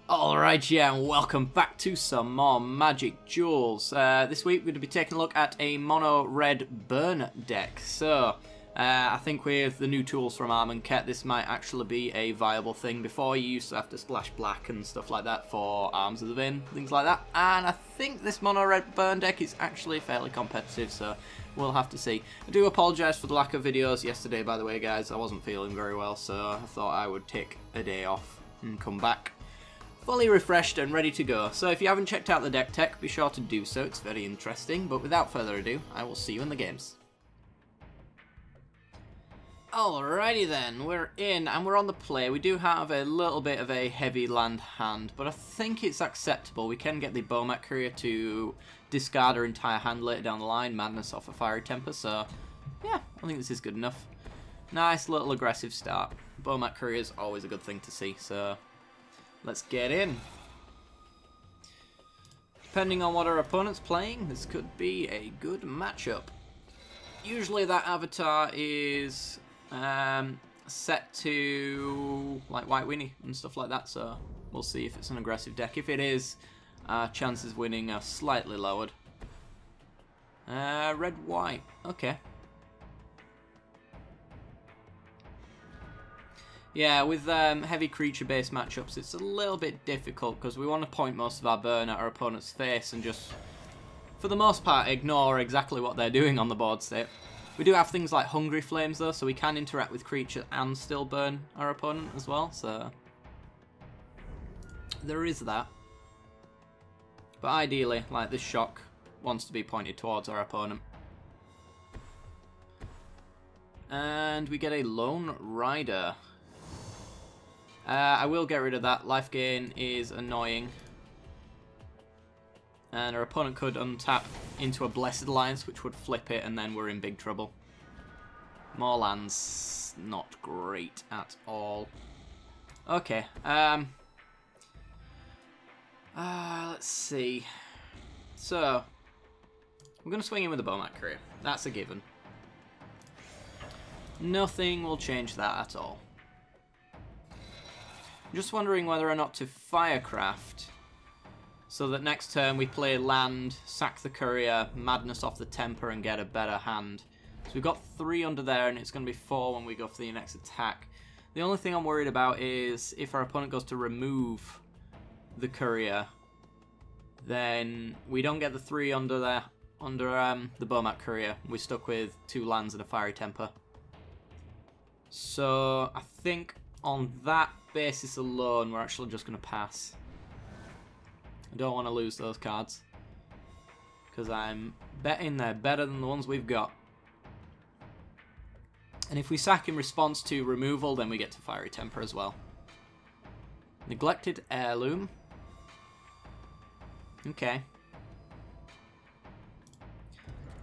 Alright, yeah, and welcome back to some more Magic Duels. This week we're going to be taking a look at a mono red burn deck. So, I think with the new tools from Arm and Ket, this might actually be a viable thing. Before, you used to have to splash black and stuff like that for Arms of the Vein, things like that. And I think this mono red burn deck is actually fairly competitive, so we'll have to see. I do apologise for the lack of videos yesterday, by the way, guys. I wasn't feeling very well, so I thought I would take a day off and come back fully refreshed and ready to go. So if you haven't checked out the deck tech, be sure to do so. It's very interesting. But without further ado, I will see you in the games. Alrighty then, we're in and we're on the play. We do have a little bit of a heavy land hand, but I think it's acceptable. We can get the Bomat Courier to discard our entire hand later down the line, Madness off a Fiery Temper, so yeah, I think this is good enough. Nice little aggressive start. Bomat Courier is always a good thing to see, so let's get in. Depending on what our opponent's playing, this could be a good matchup. Usually that avatar is set to like White Winnie and stuff like that, so we'll see if it's an aggressive deck. If it is, chances of winning are slightly lowered. Red-white, okay. Yeah, with heavy creature-based matchups, it's a little bit difficult because we want to point most of our burn at our opponent's face and just, for the most part, ignore exactly what they're doing on the board state. We do have things like Hungry Flames, though, so we can interact with creature and still burn our opponent as well, so there is that. But ideally, like, this shock wants to be pointed towards our opponent. And we get a Lone Rider. I will get rid of that. Life gain is annoying. And our opponent could untap into a Blessed Alliance, which would flip it, and then we're in big trouble. More lands, not great at all. Okay, let's see. So, we're going to swing in with the Bomat Courier. That's a given. Nothing will change that at all. Just wondering whether or not to Firecraft, so that next turn we play land, sack the Courier, Madness off the Temper, and get a better hand. So we've got 3 under there, and it's going to be 4 when we go for the next attack. The only thing I'm worried about is if our opponent goes to remove the Courier, then we don't get the 3 under there, under the Bomat Courier. We're stuck with 2 lands and a Fiery Temper. So I think on that basis alone, we're actually just going to pass. I don't want to lose those cards, because I'm betting they're better than the ones we've got. And if we sack in response to removal, then we get to Fiery Temper as well. Neglected Heirloom. Okay.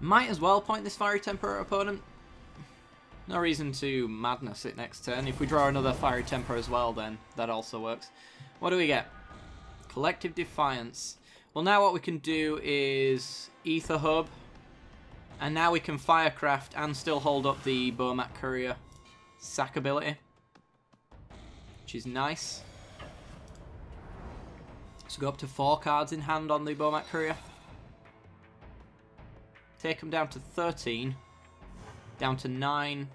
Might as well point this Fiery Temper at our opponent. No reason to Madness it next turn. If we draw another Fiery Temper as well, then that also works. What do we get? Collective Defiance. Well, now what we can do is Ether Hub, and now we can Firecraft and still hold up the Bomat Courier sack ability, which is nice. So go up to 4 cards in hand on the Bomat Courier. Take them down to 13. Down to 9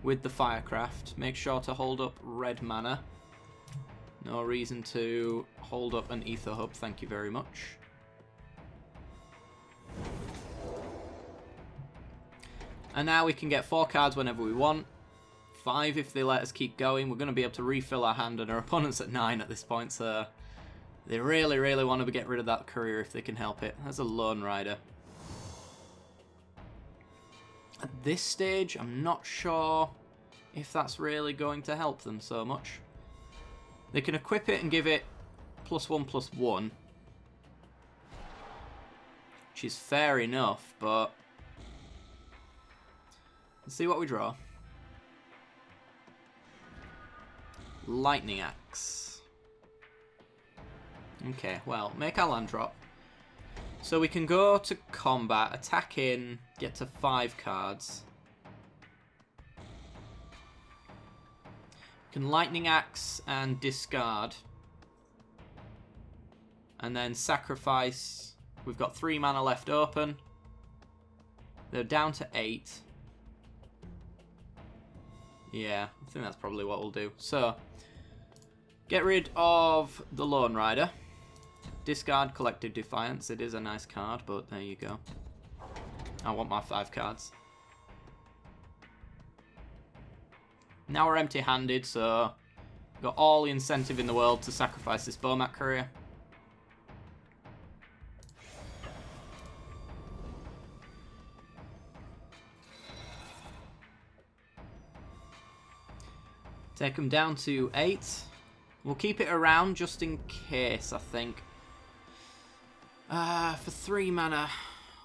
with the Firecraft. Make sure to hold up red mana. No reason to hold up an Ether Hub, thank you very much. And now we can get 4 cards whenever we want. 5 if they let us keep going. We're going to be able to refill our hand, and our opponent's at 9 at this point, so they really, really want to get rid of that Courier if they can help it. That's a Lone Rider. At this stage, I'm not sure if that's really going to help them so much. They can equip it and give it +1/+1, which is fair enough, but let's see what we draw. Lightning Axe. Okay, well, make our land drop. So we can go to combat, attack in, get to 5 cards. We can Lightning Axe and discard. And then sacrifice. We've got 3 mana left open. They're down to 8. Yeah, I think that's probably what we'll do. So, get rid of the Lone Rider. Discard Collective Defiance. It is a nice card, but there you go. I want my 5 cards. Now we're empty-handed, so we've got all the incentive in the world to sacrifice this Bomat Courier. Take them down to 8. We'll keep it around just in case, I think. For 3 mana,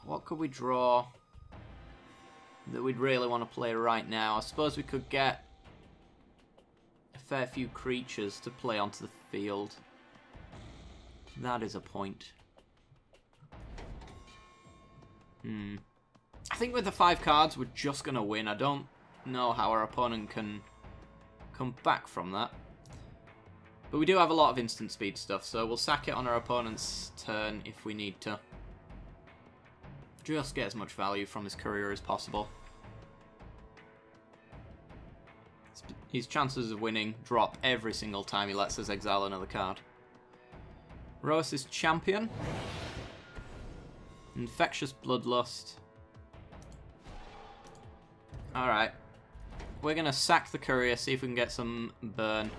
what could we draw that we'd really want to play right now? I suppose we could get a fair few creatures to play onto the field. That is a point. I think with the 5 cards, we're just going to win. I don't know how our opponent can come back from that. But we do have a lot of instant speed stuff, so we'll sack it on our opponent's turn if we need to. Just get as much value from this courier as possible. His chances of winning drop every single time he lets us exile another card. Rose's Champion. Infectious Bloodlust. Alright. We're going to sack the courier, see if we can get some burn.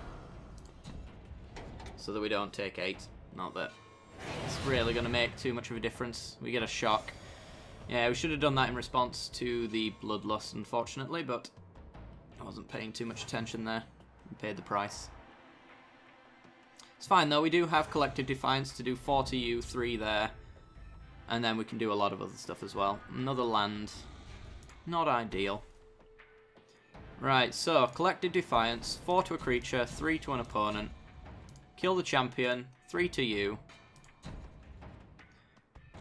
So that we don't take 8. Not that it's really going to make too much of a difference. We get a shock. Yeah, we should have done that in response to the Bloodlust, unfortunately, but I wasn't paying too much attention there. We paid the price. It's fine, though. We do have Collective Defiance to do 4 to you, 3 there. And then we can do a lot of other stuff as well. Another land. Not ideal. Right, so Collective Defiance, 4 to a creature, 3 to an opponent. Kill the champion, 3 to you.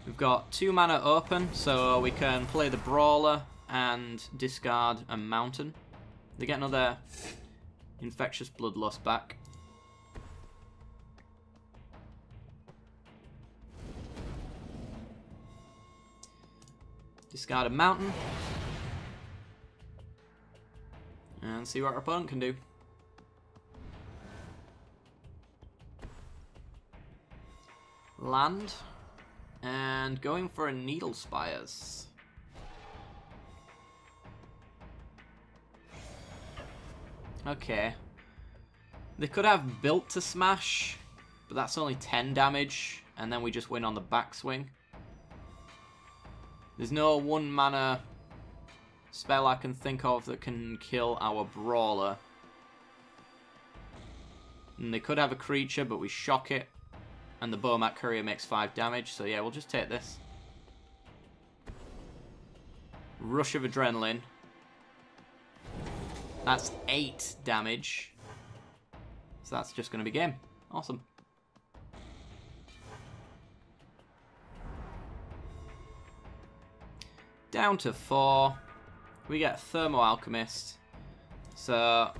We've got 2 mana open, so we can play the Brawler and discard a Mountain. They get another Infectious Bloodlust back. Discard a Mountain. And see what our opponent can do. Land. And going for a Needle Spires. Okay. They could have Built to Smash, but that's only 10 damage, and then we just win on the backswing. There's no 1 mana spell I can think of that can kill our Brawler. And they could have a creature, but we shock it. And the Bomat Courier makes 5 damage, so yeah, we'll just take this. Rush of Adrenaline. That's 8 damage. So that's just going to be game. Awesome. Down to 4. We get Thermo Alchemist. So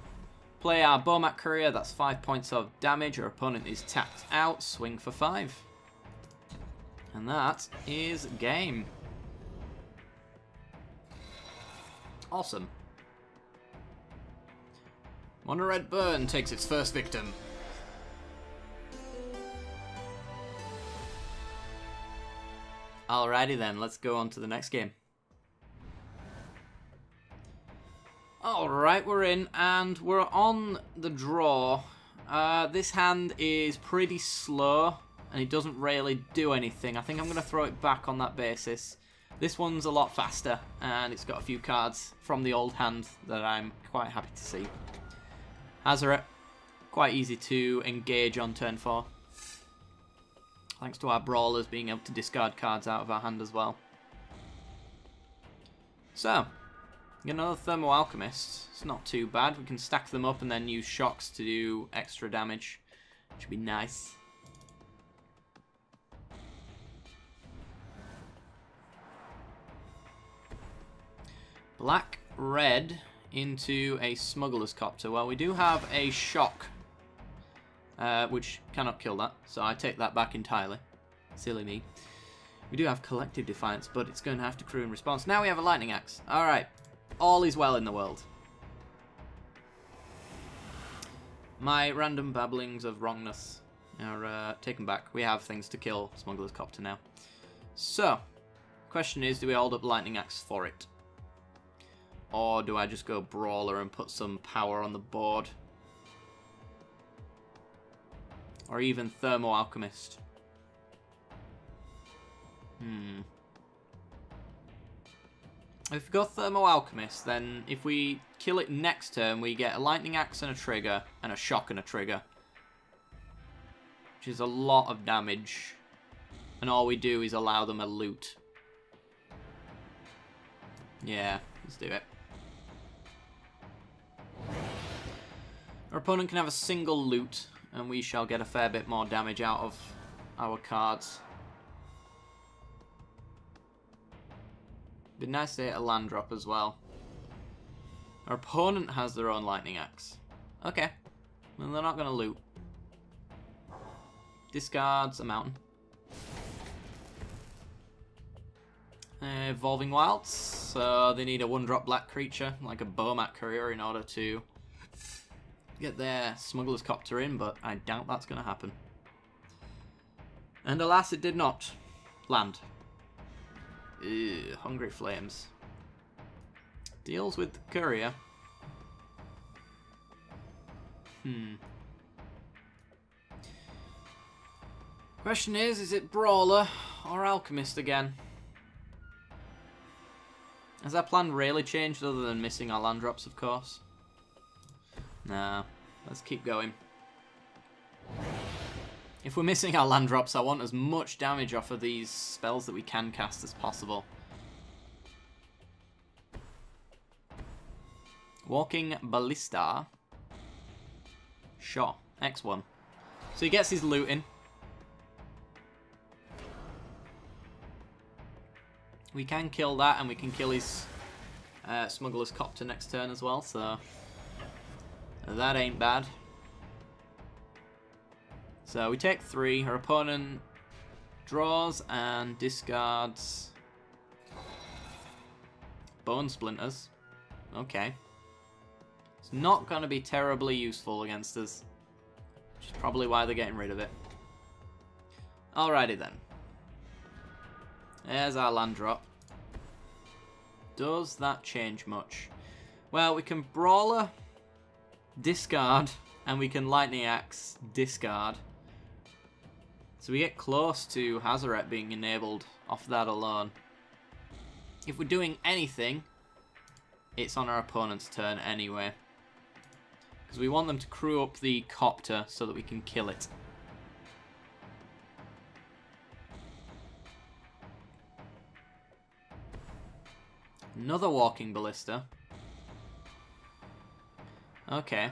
play our Bomat Courier, that's 5 points of damage. Our opponent is tapped out, swing for 5. And that is game. Awesome. Mono Red Burn takes its first victim. Alrighty then, let's go on to the next game. Alright, we're in, and we're on the draw. This hand is pretty slow, and it doesn't really do anything. I think I'm going to throw it back on that basis. This one's a lot faster, and it's got a few cards from the old hand that I'm quite happy to see. Hazoret, quite easy to engage on turn 4. Thanks to our Brawlers being able to discard cards out of our hand as well. So, get another Thermo Alchemist. It's not too bad. We can stack them up and then use shocks to do extra damage. Which would be nice. Black, red into a Smuggler's Copter. Well, we do have a shock which cannot kill that, so I take that back entirely. Silly me. We do have Collective Defiance, but it's going to have to crew in response. Now we have a Lightning Axe. Alright, all is well in the world. My random babblings of wrongness are taken back. We have things to kill Smuggler's Copter now. So, question is, do we hold up Lightning Axe for it? Or do I just go Brawler and put some power on the board? Or even Thermo Alchemist? If we go Thermo Alchemist, then if we kill it next turn, we get a Lightning Axe and a trigger, and a shock and a trigger. Which is a lot of damage. And all we do is allow them a loot. Yeah, let's do it. Our opponent can have a single loot, and we shall get a fair bit more damage out of our cards. Be nice to hit a land drop as well. Our opponent has their own Lightning Axe. Okay. Well, they're not going to loot. Discards a mountain. Evolving Wilds. So they need a 1-drop black creature, like a Bomat Courier, in order to get their Smuggler's Copter in, but I doubt that's going to happen. And alas, it did not land. Ew, Hungry Flames. Deals with the Courier. Question is it Brawler or Alchemist again? Has our plan really changed other than missing our land drops, of course? Nah, let's keep going. If we're missing our land drops, I want as much damage off of these spells that we can cast as possible. Walking Ballista. Sure, X1. So he gets his loot in. We can kill that, and we can kill his Smuggler's Copter next turn as well, so that ain't bad. So we take 3. Our opponent draws and discards Bone Splinters. Okay. It's not going to be terribly useful against us, which is probably why they're getting rid of it. Alrighty then. There's our land drop. Does that change much? Well, we can Brawler, discard, and we can Lightning Axe, discard. So we get close to Hazaret being enabled off that alone. If we're doing anything, it's on our opponent's turn anyway. Because we want them to crew up the Copter so that we can kill it. Another Walking Ballista. Okay.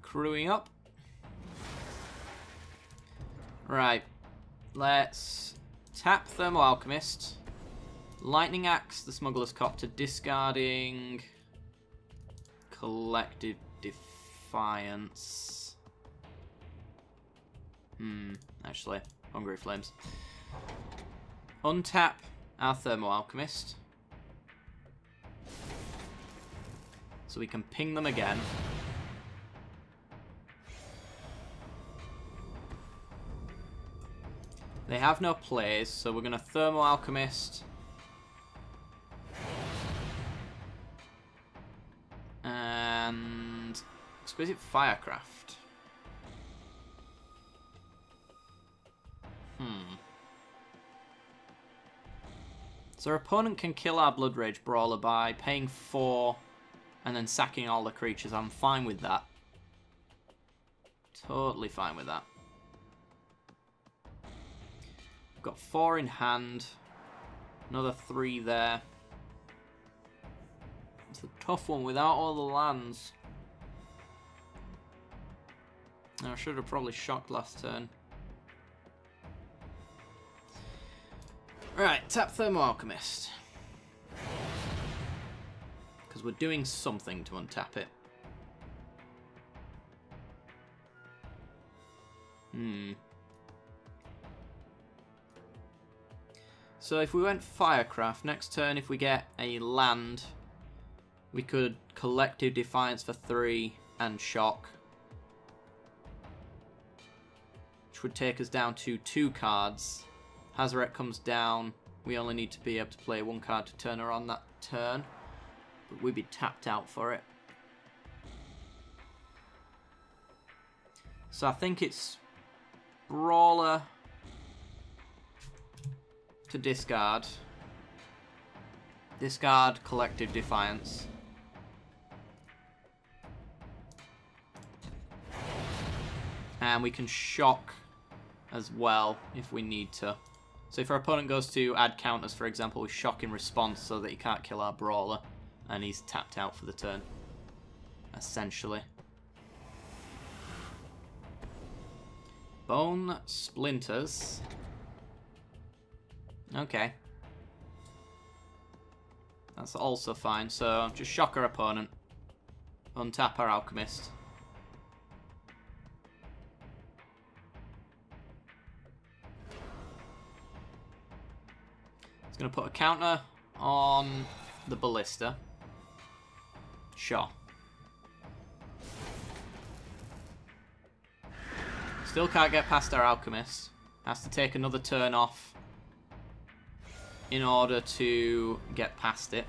Crewing up. Right. Let's tap Thermo Alchemist. Lightning Axe the Smuggler's Copter, discarding Collective Defiance. Actually, Hungry Flames. Untap our Thermo Alchemist. So we can ping them again. They have no plays, so we're going to Thermo Alchemist. And Exquisite Firecraft. So our opponent can kill our Blood Rage Brawler by paying 4 and then sacking all the creatures. I'm fine with that. Totally fine with that. We've got 4 in hand. Another 3 there. It's a tough one without all the lands. I should have probably shocked last turn. Right, tap Thermo Alchemist. Because we're doing something to untap it. So if we went Firecraft, next turn if we get a land, we could Collective Defiance for 3 and Shock. Which would take us down to 2 cards. Hazaret comes down. We only need to be able to play 1 card to turn her on that turn. But we'd be tapped out for it. So I think it's Brawler to discard. Discard Collective Defiance. And we can shock as well if we need to. So if our opponent goes to add counters, for example, we shock in response so that he can't kill our Brawler. And he's tapped out for the turn. Essentially. Bone Splinters. Okay. That's also fine. So just shock our opponent. Untap our Alchemist. It's going to put a counter on the Ballista. Sure. Still can't get past our Alchemist. Has to take another turn off in order to get past it.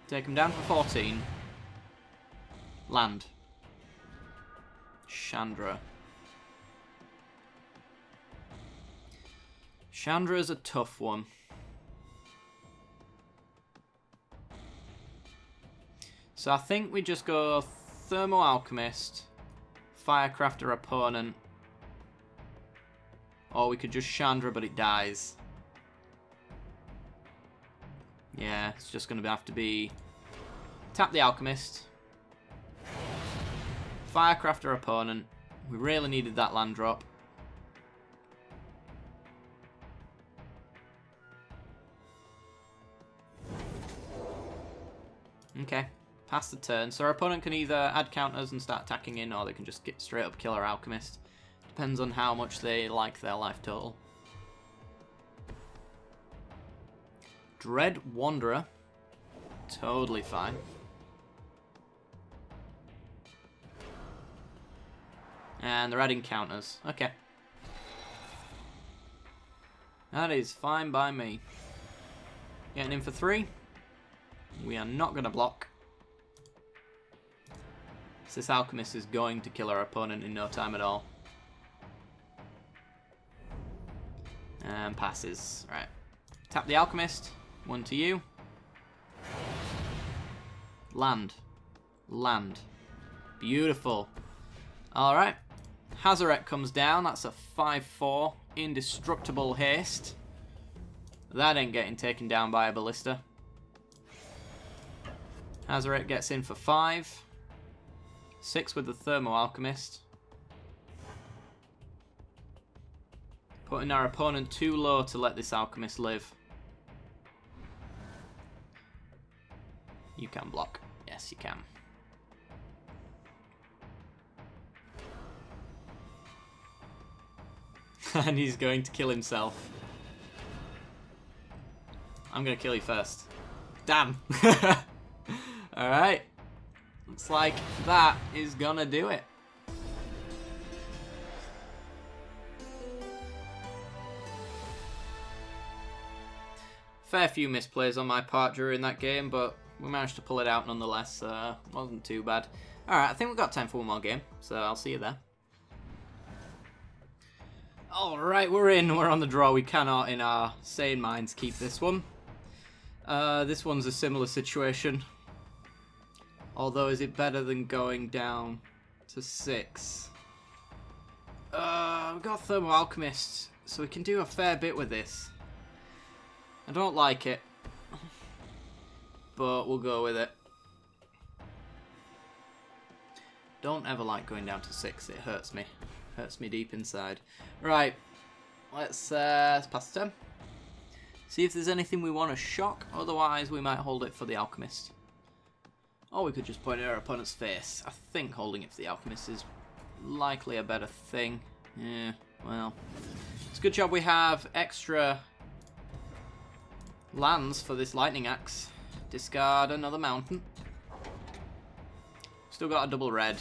Take him down for 14. Land. Chandra. Chandra's a tough one. So I think we just go Thermo Alchemist, Firecraft our opponent, or we could just Chandra but it dies. Yeah, it's just going to have to be tap the Alchemist, Firecraft our opponent. We really needed that land drop. Okay. Pass the turn. So our opponent can either add counters and start attacking in, or they can just get straight up kill our Alchemist. Depends on how much they like their life total. Dread Wanderer. Totally fine. And they're adding counters. Okay. That is fine by me. Getting in for 3. We are not going to block. This Alchemist is going to kill our opponent in no time at all. And passes. Right. Tap the Alchemist. 1 to you. Land. Land. Beautiful. Alright. Hazaret comes down. That's a 5/4. Indestructible haste. That ain't getting taken down by a Ballista. Hazaret gets in for 5. 6 with the Thermo Alchemist. Putting our opponent too low to let this Alchemist live. You can block. Yes, you can. And he's going to kill himself. I'm going to kill you first. Damn. Alright. Looks like that is gonna do it. Fair few misplays on my part during that game, but we managed to pull it out nonetheless. Wasn't too bad. Alright, I think we've got time for one more game, so I'll see you there. Alright, we're in. We're on the draw. We cannot, in our sane minds, keep this one. This one's a similar situation. Although, is it better than going down to 6? We've got Thermo Alchemist, so we can do a fair bit with this. I don't like it, but we'll go with it. Don't ever like going down to 6, it hurts me. Hurts me deep inside. Right, let's pass the turn. See if there's anything we want to shock, otherwise we might hold it for the Alchemist. Or we could just point it at our opponent's face. I think holding it for the Alchemist is likely a better thing. Yeah, well, it's a good job we have extra lands for this Lightning Axe. Discard another mountain. Still got a double red.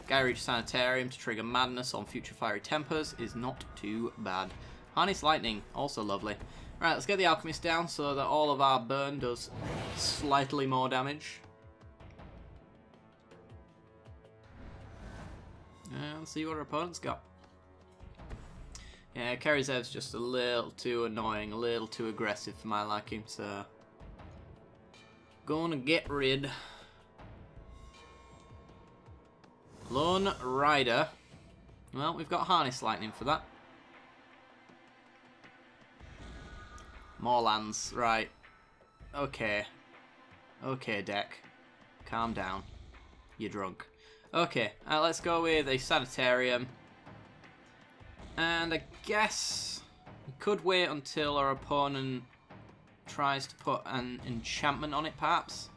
Gyreach Sanitarium to trigger Madness on future Fiery Tempers is not too bad. Harness Lightning, also lovely. Right, let's get the Alchemist down so that all of our burn does slightly more damage. And let's see what our opponent's got. Yeah, Kerizev's just a little too annoying, a little too aggressive for my liking, so... Gonna get rid. Lone Rider. Well, we've got Harness Lightning for that. More lands, right. Okay. Okay, deck. Calm down. You're drunk. Okay, let's go with a Sanitarium. And I guess we could wait until our opponent tries to put an enchantment on it, perhaps.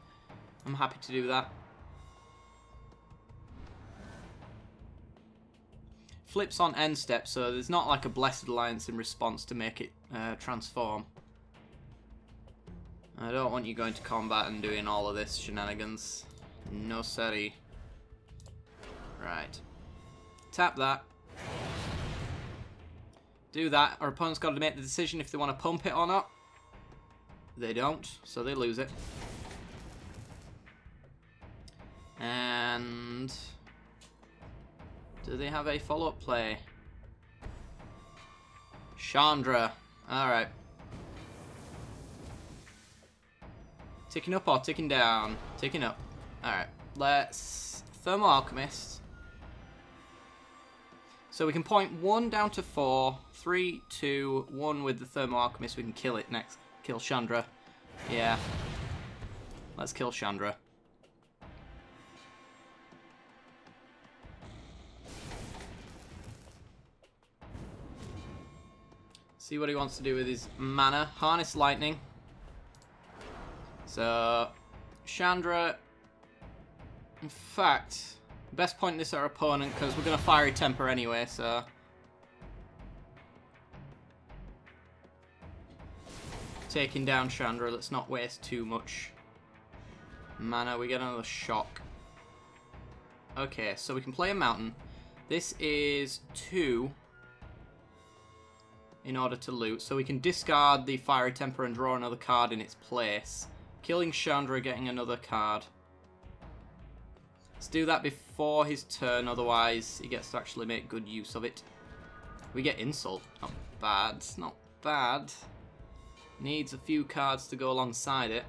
I'm happy to do that. Flips on end step, so there's not like a Blessed Alliance in response to make it transform. I don't want you going to combat and doing all of this shenanigans. No siree. Right. Tap that. Do that. Our opponent's got to make the decision if they want to pump it or not. They don't, so they lose it. And... do they have a follow-up play? Chandra. Alright. Ticking up or ticking down? Ticking up. Alright. Let's... Thermal Alchemist. So we can point 1 down to 4. 3, 2, 1 with the Thermal Alchemist. We can kill it next. Kill Chandra. Yeah. Let's kill Chandra. See what he wants to do with his mana. Harness Lightning. So, Chandra... In fact, best point this at our opponent because we're going to Fiery Temper anyway, so... Taking down Chandra, let's not waste too much mana. We get another shock. Okay, so we can play a mountain. This is 2 in order to loot. So we can discard the Fiery Temper and draw another card in its place. Killing Chandra, getting another card. Let's do that before his turn, otherwise he gets to actually make good use of it. We get Insult. Not bad, not bad. Needs a few cards to go alongside it.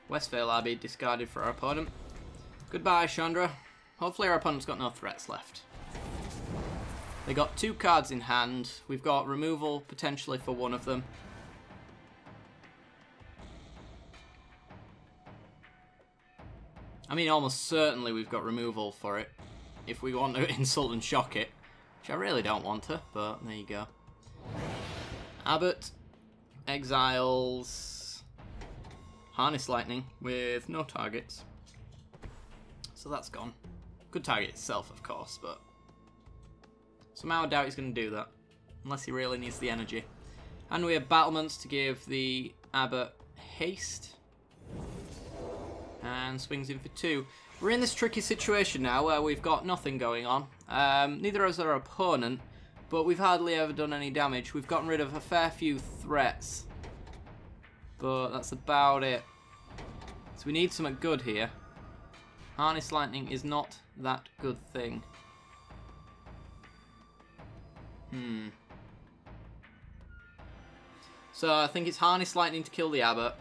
Westvale Abbey discarded for our opponent. Goodbye, Chandra. Hopefully our opponent's got no threats left. They got 2 cards in hand. We've got removal potentially for one of them. I mean, almost certainly we've got removal for it. If we want to insult and shock it. Which I really don't want to, but there you go. Abbott exiles Harness Lightning with no targets. So that's gone. Could target itself, of course, but somehow I doubt he's going to do that. Unless he really needs the energy. And we have Battlements to give the Abbott haste. And swings in for 2. We're in this tricky situation now where we've got nothing going on. Neither is our opponent, but we've hardly ever done any damage. We've gotten rid of a fair few threats, but that's about it. So we need something good here. Harness Lightning is not that good thing. So I think it's Harness Lightning to kill the Abbott.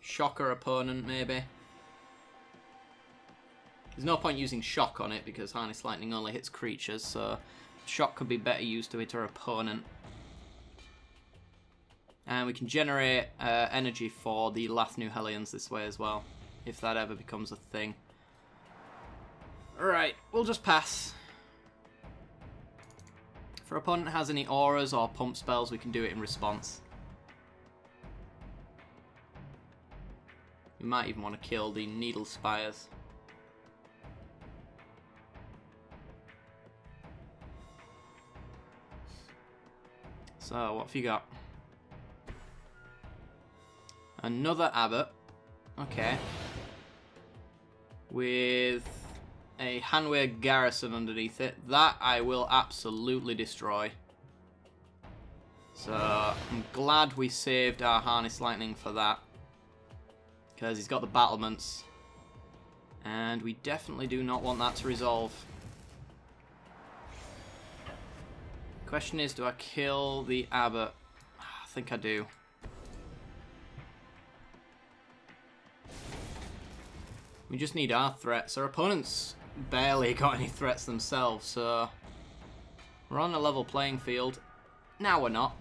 Shock our opponent, maybe. There's no point using Shock on it because Harness Lightning only hits creatures, so Shock could be better used to hit our opponent. And we can generate energy for the Lathnu Hellions this way as well, if that ever becomes a thing. Alright, we'll just pass. If our opponent has any auras or pump spells, we can do it in response. We might even want to kill the Needle Spires. So, what have you got? Another Abbot. Okay. With a Hanway Garrison underneath it. That I will absolutely destroy. So, I'm glad we saved our Harness Lightning for that. Because he's got the battlements. And we definitely do not want that to resolve. Question is, do I kill the Abbot? I think I do. We just need our threats. Our opponents barely got any threats themselves, so we're on a level playing field. Now we're not.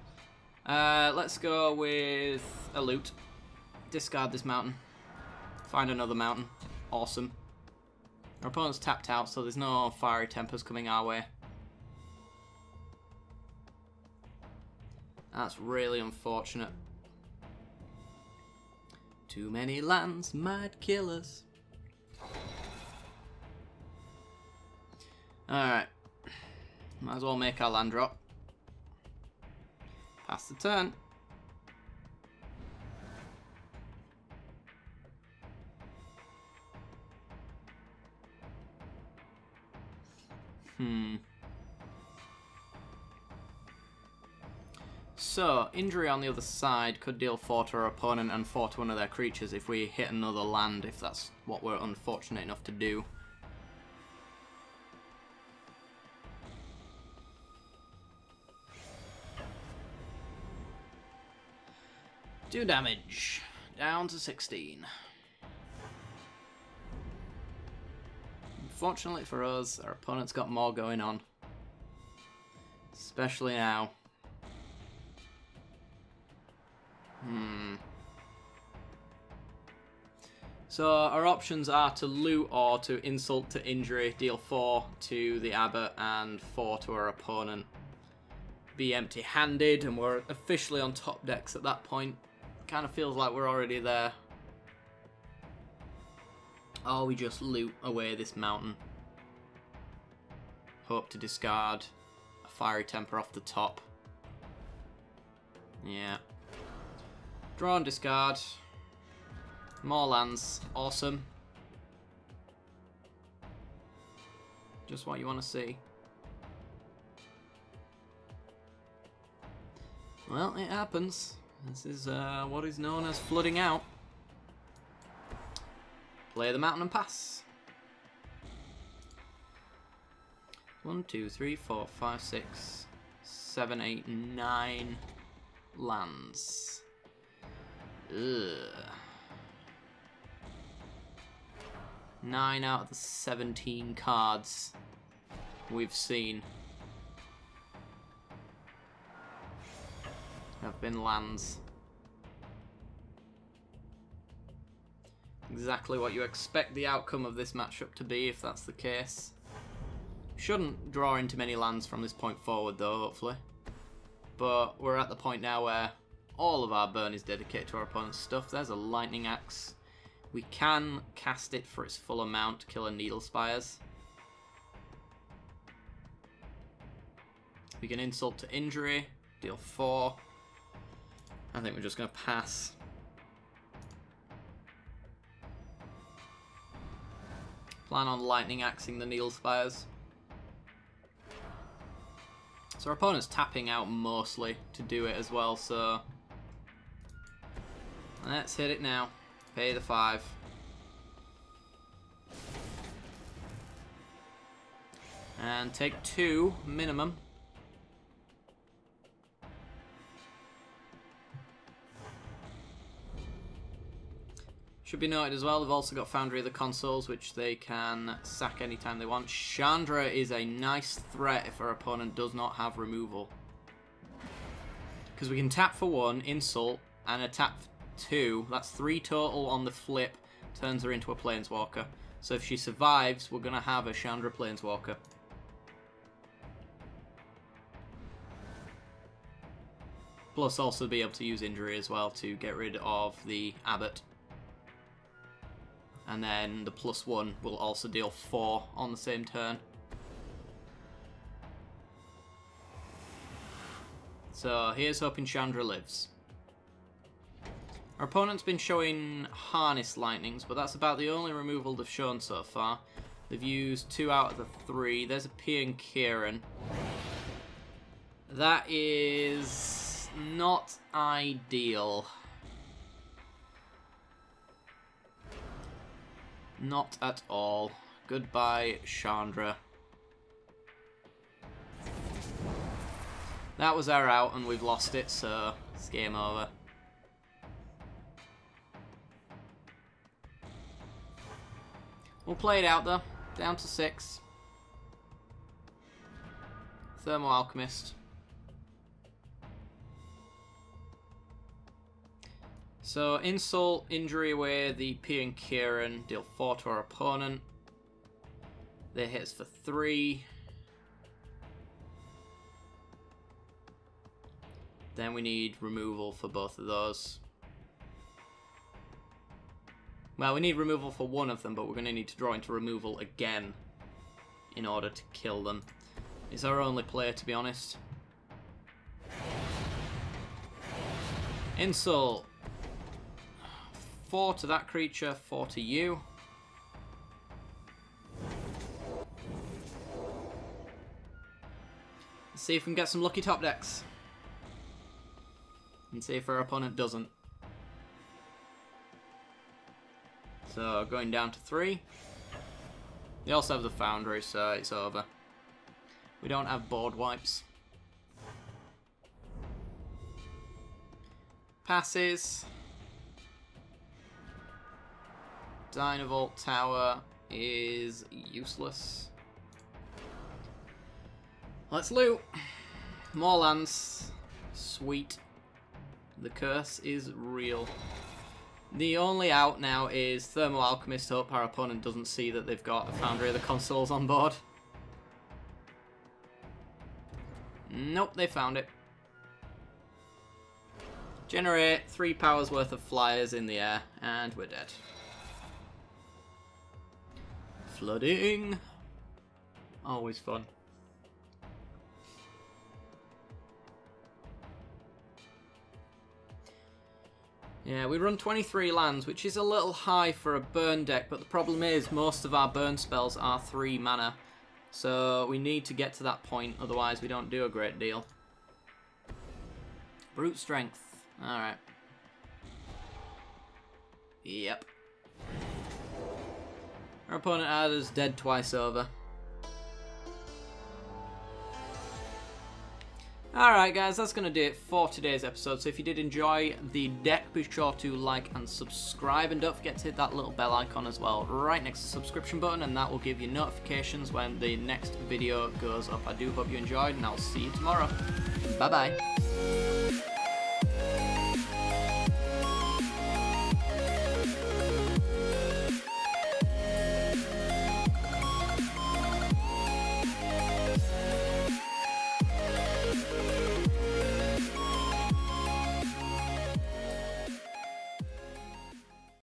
Let's go with a loot. Discard this mountain. Find another mountain. Awesome. Our opponent's tapped out, so there's no fiery tempers coming our way. That's really unfortunate. Too many lands might kill us. Alright. Might as well make our land drop. Pass the turn. So, injury on the other side could deal 4 to our opponent and 4 to one of their creatures if we hit another land, if that's what we're unfortunate enough to do. Do damage. Down to 16. Unfortunately for us, our opponent's got more going on. Especially now. So our options are to loot or to insult to injury, deal 4 to the Abbot and 4 to our opponent. Be empty-handed, and we're officially on top decks at that point. Kind of feels like we're already there. Or we just loot away this mountain. Hope to discard a fiery temper off the top. Yeah. Draw and discard. More lands. Awesome. Just what you want to see. Well, it happens. This is what is known as flooding out. Play the mountain and pass. 1, 2, 3, 4, 5, 6, 7, 8, 9 lands. Ugh. 9 out of the 17 cards we've seen have been lands. Exactly what you expect the outcome of this matchup to be, if that's the case. Shouldn't draw into many lands from this point forward though, hopefully. But we're at the point now where all of our burn is dedicated to our opponent's stuff. There's a Lightning Axe. We can cast it for its full amount to kill a Needle Spires. We can insult to injury, deal 4. I think we're just going to pass. Plan on Lightning Axing the Needle Spires. So our opponent's tapping out mostly to do it as well, so let's hit it now. Pay the 5. And take 2 minimum. Should be noted as well, they've also got Foundry of the Consoles, which they can sack anytime they want. Chandra is a nice threat if our opponent does not have removal. Because we can tap for 1, insult, and attack 2. That's 3 total on the flip. Turns her into a Planeswalker. So if she survives, we're going to have a Chandra Planeswalker. Plus also be able to use injury as well to get rid of the abbot. And then the +1 will also deal 4 on the same turn. So here's hoping Chandra lives. Our opponent's been showing Harness Lightnings, but that's about the only removal they've shown so far. They've used 2 out of the 3. There's a P and Kieran. That is not ideal. Not at all. Goodbye, Chandra. That was our out and we've lost it, so it's game over. We'll play it out though. Down to 6. Thermo Alchemist. So, insult, injury away, the P and Kieran, deal 4 to our opponent. They hit us for 3. Then we need removal for both of those. Well, we need removal for one of them, but we're going to need to draw into removal again in order to kill them. It's our only play, to be honest. Insult. 4 to that creature, 4 to you. Let's see if we can get some lucky top decks. And see if our opponent doesn't. So, going down to 3. They also have the Foundry, so it's over. We don't have board wipes. Passes. Dynavolt Tower is useless. Let's loot. More lands. Sweet. The curse is real. The only out now is Thermo Alchemist. Hope our opponent doesn't see that they've got a Foundry of the Consoles on board. Nope, they found it. Generate 3 powers worth of flyers in the air, and we're dead. Flooding. Always fun. Yeah, we run 23 lands, which is a little high for a burn deck, but the problem is most of our burn spells are 3 mana. So we need to get to that point, otherwise we don't do a great deal. Brute Strength. Alright. Yep. Our opponent had us dead twice over. Alright guys, that's going to do it for today's episode. So if you did enjoy the deck, be sure to like and subscribe. And don't forget to hit that little bell icon as well, right next to the subscription button. And that will give you notifications when the next video goes up. I do hope you enjoyed, and I'll see you tomorrow. Bye bye.